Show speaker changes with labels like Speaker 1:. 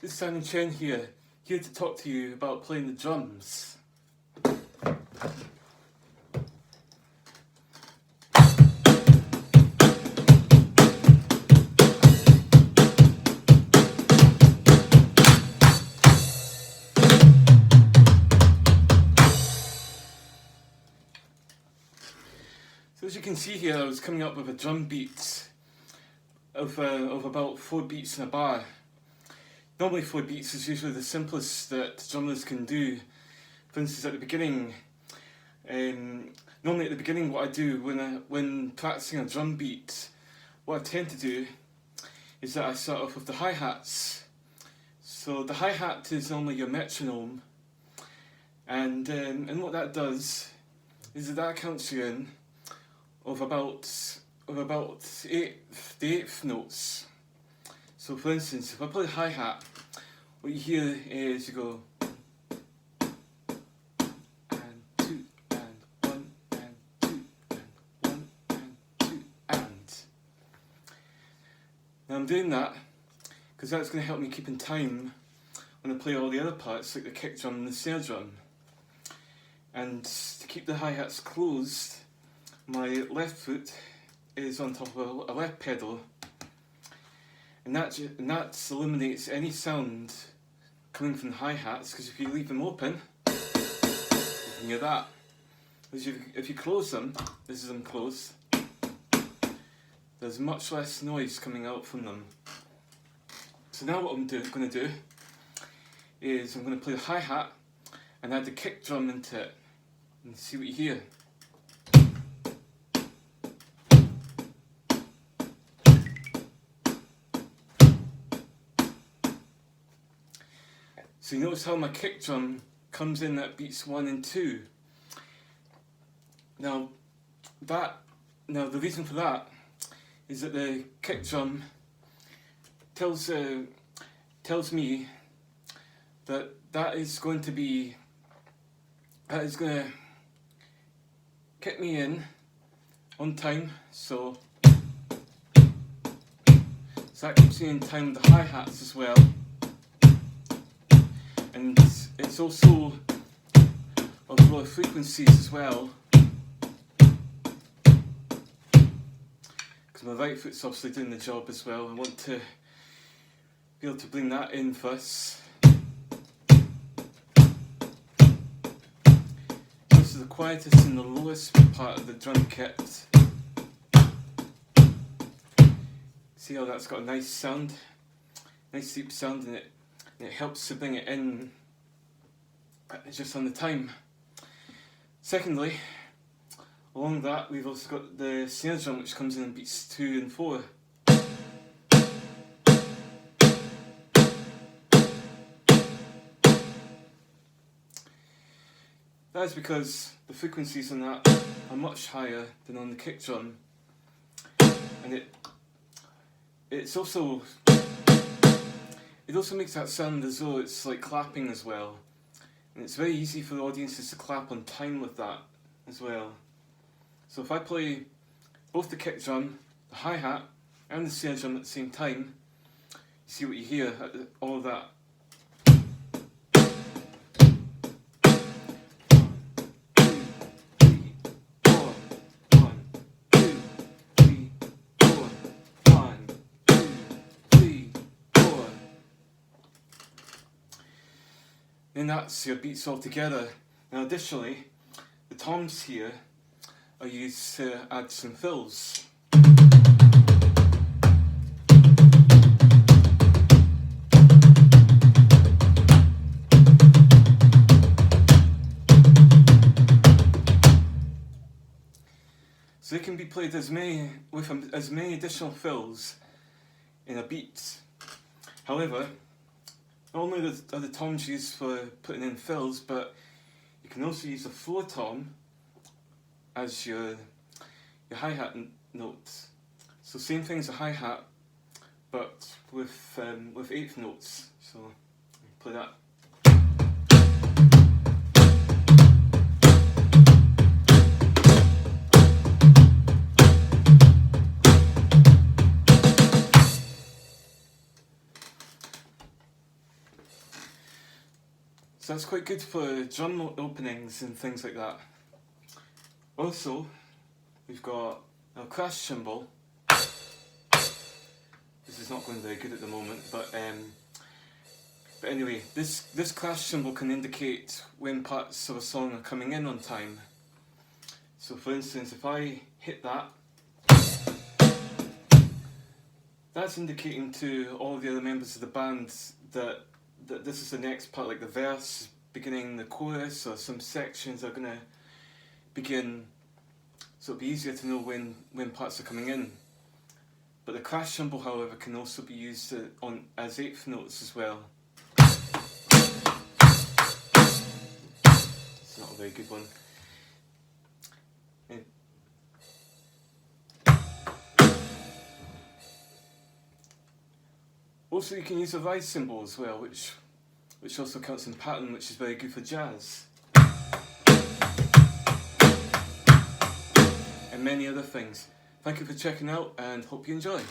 Speaker 1: This is Simeon Chien here to talk to you about playing the drums. So as you can see here, I was coming up with a drum beat of about 4 beats in a bar. Normally 4 beats is usually the simplest that drummers can do. For instance, at the beginning, normally at the beginning what I do when practicing a drum beat, what I tend to do is that I start off with the hi-hats. So the hi-hat is normally your metronome, and what that does is that counts you in of about the eighth notes. So for instance, if I play the hi-hat, what you hear is you go and 2 and 1 and 2 and 1 and 2 and. Now I'm doing that because that's going to help me keep in time when I play all the other parts like the kick drum and the snare drum. And to keep the hi-hats closed, my left foot is on top of a left pedal, and that eliminates any sound coming from the hi-hats, because if you leave them open, you can hear that. If you close them, this is them closed, there's much less noise coming out from them. So now what I'm going to do is I'm going to play the hi-hat and add the kick drum into it, and see what you hear. So you notice how my kick drum comes in at beats 1 and 2. Now the reason for that is that the kick drum tells me that is going to kick me in on time. So that keeps me in time with the hi-hats as well. And it's also of low frequencies as well, because my right foot's obviously doing the job as well. I want to be able to bring that in first. This is the quietest and the lowest part of the drum kit. See how that's got a nice sound, nice deep sound in it. It helps to bring it in just on the time. Secondly, along that we've also got the snare drum, which comes in beats 2 and 4. That is because the frequencies on that are much higher than on the kick drum, and it also makes that sound as though it's like clapping as well, and it's very easy for the audiences to clap on time with that as well. So if I play both the kick drum, the hi-hat and the snare drum at the same time, you see what you hear, all of that. Then that's your beats all together. Now additionally, the toms here are used to add some fills. So they can be played with as many additional fills in a beat. However, not only are the toms used for putting in fills, but you can also use a floor tom as your hi-hat notes. So same thing as a hi-hat, but with 8th notes. So play that. So that's quite good for drum openings and things like that. Also, we've got a crash cymbal. This is not going very good at the moment, but anyway, this crash cymbal can indicate when parts of a song are coming in on time. So for instance, if I hit that, that's indicating to all the other members of the band that this is the next part, like the verse beginning the chorus, or some sections are going to begin, so it'll be easier to know when parts are coming in. But the crash cymbal, however, can also be used as eighth notes as well. It's not a very good one. Also, you can use a rise cymbal as well, which also counts in pattern, which is very good for jazz. And many other things. Thank you for checking out, and hope you enjoy.